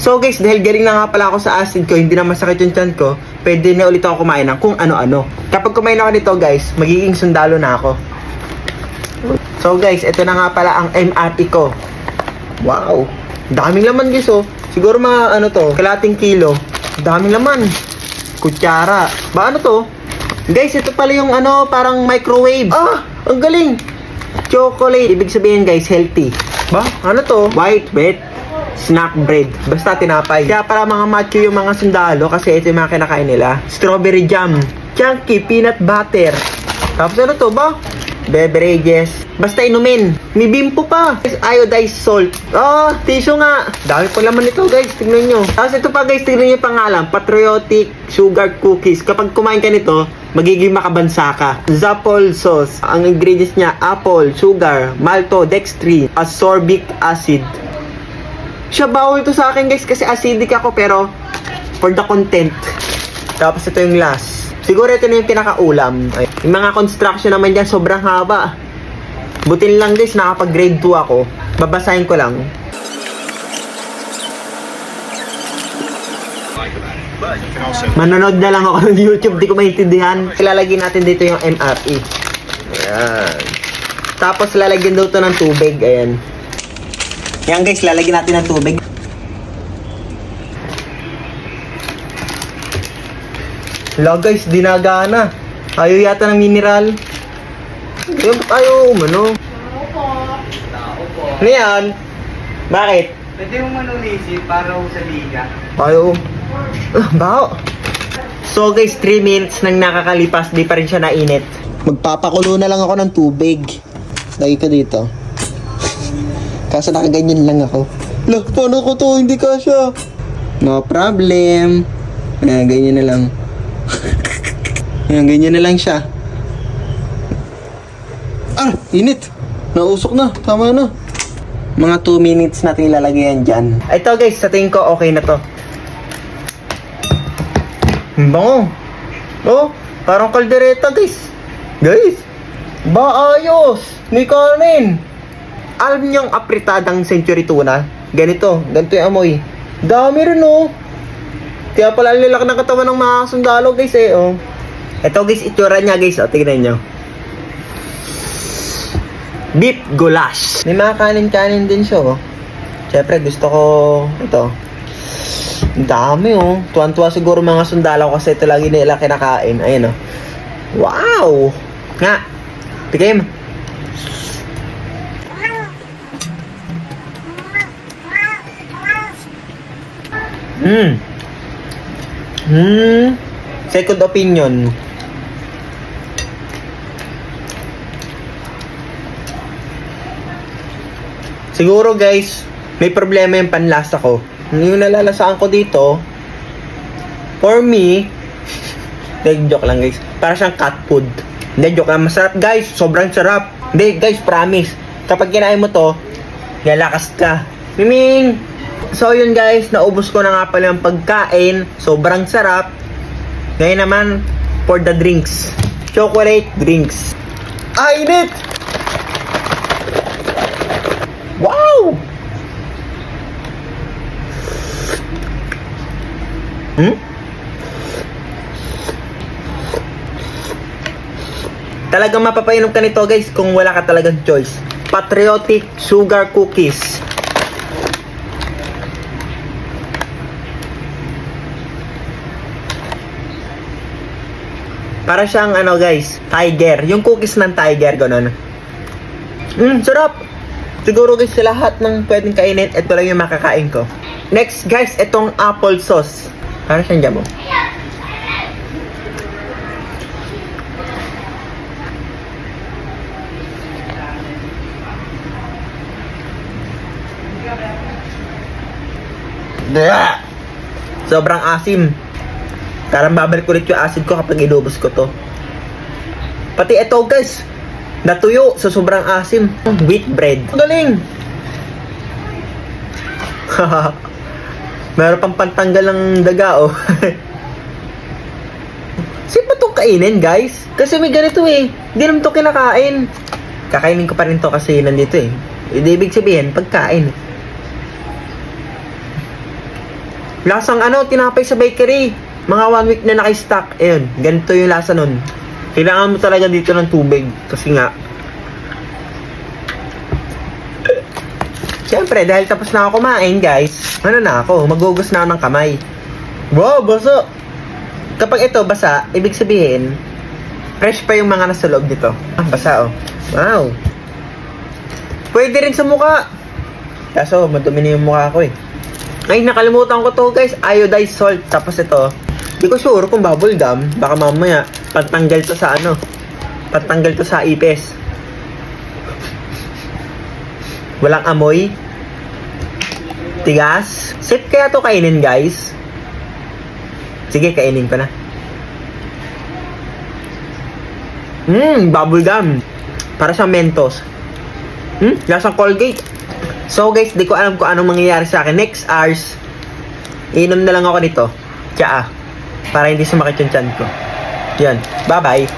So guys, dahil galing na nga pala ako sa acid ko, hindi na masakit yung tiyan ko, pwede na ulit ako kumain ng kung ano-ano. Kapag kumain ako nito guys, magiging sundalo na ako. So guys, ito na nga pala ang MRE ko. Wow, daming laman guys oh. Siguro mga ano to, kalating kilo. Daming laman. Kutsara. Ba ano to? Guys, ito pala yung ano, parang microwave. Ah, ang galing. Chocolate. Ibig sabihin guys, healthy. Ba? Ano to? White bread. Snack bread. Basta tinapay. Kaya para mga macho yung mga sundalo kasi ito yung mga kinakain nila. Strawberry jam. Chunky peanut butter. Tapos ano to ba? Beverages. Basta inumin. May bimpo pa. Iodized salt. Oh, tissue nga. Dami pa laman nito guys. Tignan nyo. Tapos ito pa guys, tignan nyo yung pangalan. Patriotic sugar cookies. Kapag kumain ka nito, magiging makabansa ka. Zapol sauce. Ang ingredients niya, apple, sugar, maltodextrin, ascorbic acid. Siya bawal to sa akin guys kasi acidic ako pero for the content. Tapos ito yung last. Siguro ito na yung pinakaulam. Ay, yung mga construction naman dyan sobrang haba. Butin lang guys, nakapag grade 2 ako. Babasahin ko lang. Manonood na lang ako ng YouTube, di ko maintindihan. Ilalagyan natin dito yung MRE. Ayan. Tapos lalagyan daw to ng tubig. Ayan. Yan guys, lalagyan natin ng tubig. Wala guys, dinagana. Ayaw yata ng mineral. Ayaw, ano? Ano yan? Bakit? Pwede mo manunisip para sa liga. Ayaw. Bao. So guys, 3 minutes nang nakakalipas, di pa rin siya nainit. Magpapakulo na lang ako ng tubig. Lagi ka dito. Kaso nakaganyan lang ako. Lah, paano ko to? Hindi kasya. No problem. Ayan, ganyan na lang. Ayan, ganyan na lang siya. Ah, init. Nausok na. Tama na. Mga 2 minutes natin ilalagay yan dyan. Ito guys, sa tingin ko okay na to. Ang bango. Oh, parang kaldereta guys. Guys, ba ayos. May kanin. Alam niyo yung apritadang century tuna? Ganito yung amoy. Dami rin oh. Kaya pala nilak ng katawan ng mga sundalo guys eh oh. Ito guys, itsura niya guys oh, tignan nyo. Beef goulash. May mga kanin-kanin din siya oh. Siyempre gusto ko ito. Ang dami oh. Tuwan-tuwa siguro mga sundalo kasi ito lagi nila kinakain. Ayan oh. Wow! Nga! Tikim! Second opinion. Siguro guys, may problema yung panlasa ko. Yung nalalasaan ko dito, for me, joke lang guys, para siyang cat food. Hindi, joke lang. Masarap guys, sobrang sarap. Hindi guys, promise. Kapag kinain mo to, lalakas ka. Miming! So yun guys, naubos ko na nga pala yung pagkain. Sobrang sarap. Ngayon naman, for the drinks. Chocolate drinks. Ah, init! Wow! Talagang mapapainom ka nito guys kung wala ka talagang choice. Patriotic sugar cookies. Para siyang ano guys, tiger. Yung cookies ng tiger, gano'n. Sarap! Siguro guys, sa lahat ng pwedeng kainin, ito lang yung makakain ko. Next guys, itong apple sauce. Para siyang jamo. Sobrang asim. Parang babalik ulit yung acid ko kapag inubos ko to. Pati ito guys, natuyo sa sobrang asim. Wheat bread. Galing! Meron pang pantanggal ng daga oh. Saan ba itong kainin guys? Kasi may ganito eh. Hindi naman ito kinakain. Kakainin ko pa rin to kasi nandito eh. Ibig sabihin, pagkain. Lasang ano, tinapay sa bakery. Mga 1 week na naka-stock. Ayun, ganito yung lasa nun. Kailangan mo talaga dito ng tubig. Kasi nga, siyempre, dahil tapos na ako kumain, guys, ano na ako, magugos na ako ng kamay. Wow, basa! Kapag ito basa, ibig sabihin, fresh pa yung mga nasa loob nito. Ah, basa oh. Wow! Pwede rin sa mukha. Kaso, madumi na yung mukha ko eh. Ay, nakalimutan ko to guys, iodized salt. Tapos ito, di ko sure kung bubble gum. Baka mamaya, pantanggal to sa ano, pantanggal to sa ipes. Walang amoy. Tigas. Safe kaya to kainin guys? Sige, kainin ko na. Bubble gum. Para sa Mentos. Lasang Colgate. So guys, di ko alam kung anong mangyayari sa akin. Next hours, inom na lang ako nito. Tsaa. Para hindi sumakit yung tiyan ko. Yan. Bye-bye.